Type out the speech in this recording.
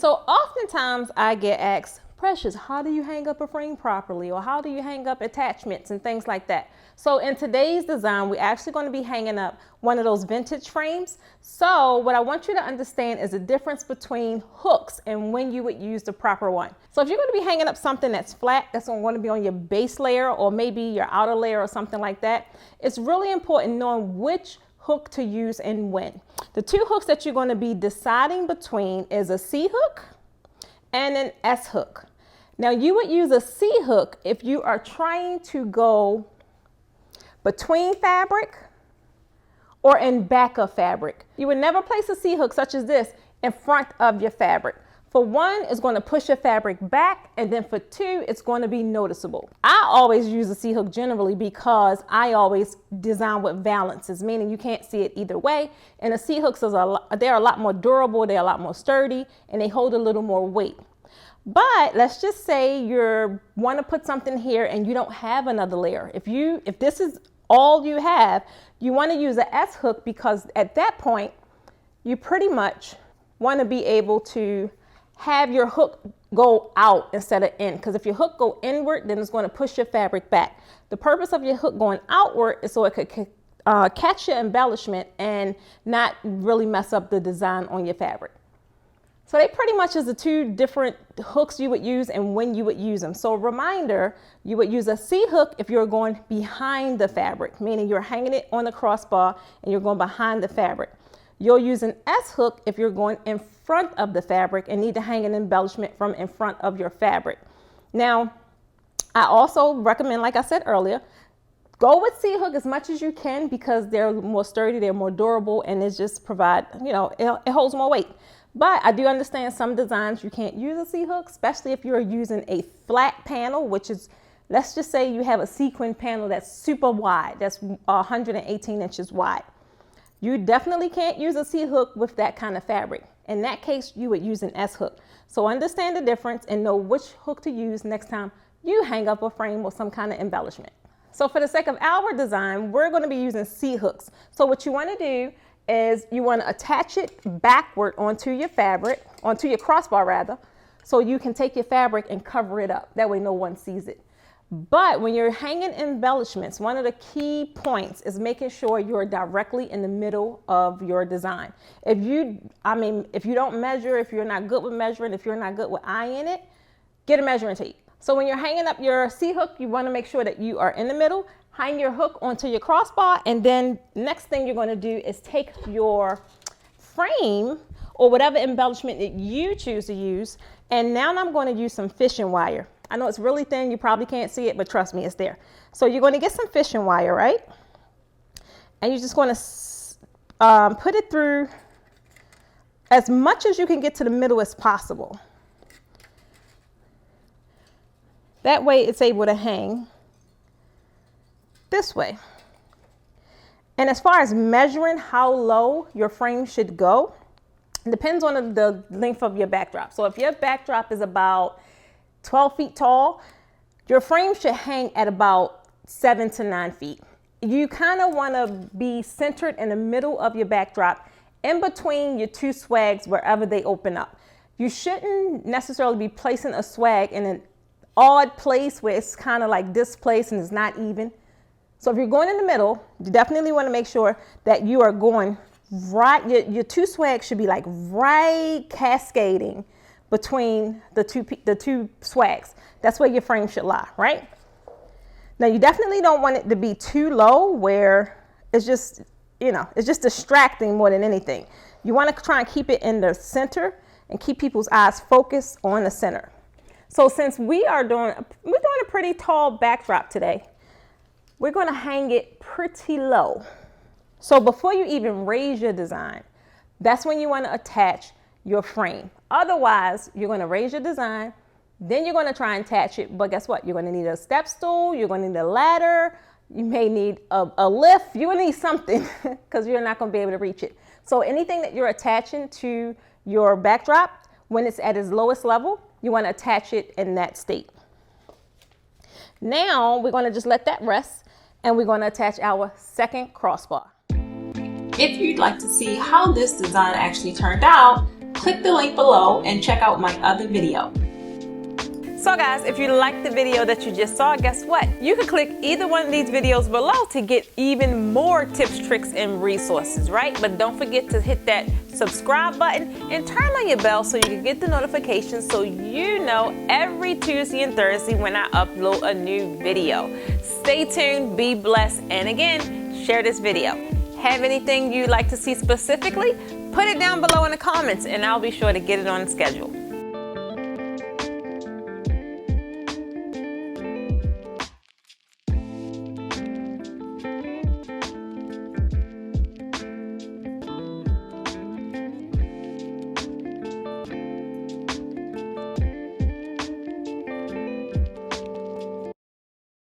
So oftentimes I get asked, Precious, how do you hang up a frame properly? Or how do you hang up attachments and things like that? So in today's design, we're actually going to be hanging up one of those vintage frames. So what I want you to understand is the difference between hooks and when you would use the proper one. So if you're going to be hanging up something that's flat, that's going to be on your base layer or maybe your outer layer or something like that, it's really important knowing which hook to use and when. The two hooks that you're going to be deciding between is a C hook and an S hook. Now you would use a C hook if you are trying to go between fabric or in back of fabric. You would never place a C hook such as this in front of your fabric. For one, it's going to push your fabric back, and then for two, it's going to be noticeable. I always use a C hook generally because I always design with valances, meaning you can't see it either way. And the C hooks they're a lot more durable, they're a lot more sturdy, and they hold a little more weight. But let's just say you want to put something here and you don't have another layer. If this is all you have, you want to use an S hook because at that point, you pretty much want to be able to have your hook go out instead of in, because if your hook go inward, then it's going to push your fabric back. The purpose of your hook going outward is so it could catch your embellishment and not really mess up the design on your fabric. So they pretty much is the two different hooks you would use and when you would use them. So reminder, you would use a C hook if you're going behind the fabric, meaning you're hanging it on the crossbar and you're going behind the fabric. You'll use an S hook if you're going in front of the fabric and need to hang an embellishment from in front of your fabric. Now, I also recommend, like I said earlier, go with C hook as much as you can because they're more sturdy, they're more durable, and it just provide, it holds more weight. But I do understand some designs you can't use a C hook, especially if you're using a flat panel, which is, let's just say you have a sequin panel that's super wide, that's 118 inches wide. You definitely can't use a C hook with that kind of fabric. In that case, you would use an S hook. So understand the difference and know which hook to use next time you hang up a frame or some kind of embellishment. So for the sake of our design, we're going to be using C hooks. So what you want to do is you want to attach it backward onto your fabric, onto your crossbar rather, so you can take your fabric and cover it up. That way no one sees it. But when you're hanging embellishments, one of the key points is making sure you're directly in the middle of your design. If you don't measure, if you're not good with measuring, if you're not good with eyeing it, get a measuring tape. So when you're hanging up your C hook, you want to make sure that you are in the middle, hang your hook onto your crossbar, and then next thing you're going to do is take your frame or whatever embellishment that you choose to use, and now I'm going to use some fishing wire. I know it's really thin, you probably can't see it, but trust me, it's there. So you're going to get some fishing wire, right? And you're just going to put it through as much as you can get to the middle as possible. That way it's able to hang this way. And as far as measuring how low your frame should go, it depends on the length of your backdrop. So if your backdrop is about 12 feet tall, your frame should hang at about 7 to 9 feet. You kind of want to be centered in the middle of your backdrop, in between your two swags wherever they open up. You shouldn't necessarily be placing a swag in an odd place where it's kind of like displaced and it's not even. So if you're going in the middle, you definitely want to make sure that you are going right. Your two swags should be like right cascading between the two swags. That's where your frame should lie, right? Now you definitely don't want it to be too low where it's just, it's just distracting more than anything. You want to try and keep it in the center and keep people's eyes focused on the center. So since we're doing a pretty tall backdrop today, we're going to hang it pretty low. So before you even raise your design, that's when you want to attach your frame. Otherwise, you're going to raise your design, then you're going to try and attach it. But guess what? You're going to need a step stool. You're going to need a ladder. You may need a lift. You will need something because you're not going to be able to reach it. So anything that you're attaching to your backdrop, when it's at its lowest level, you want to attach it in that state. Now we're going to just let that rest and we're going to attach our second crossbar. If you'd like to see how this design actually turned out, click the link below and check out my other video. So guys, if you liked the video that you just saw, guess what? You can click either one of these videos below to get even more tips, tricks, and resources, right? But don't forget to hit that subscribe button and turn on your bell so you can get the notifications so you know every Tuesday and Thursday when I upload a new video. Stay tuned, be blessed, and again, share this video. Have anything you'd like to see specifically? Put it down below in the comments and I'll be sure to get it on the schedule.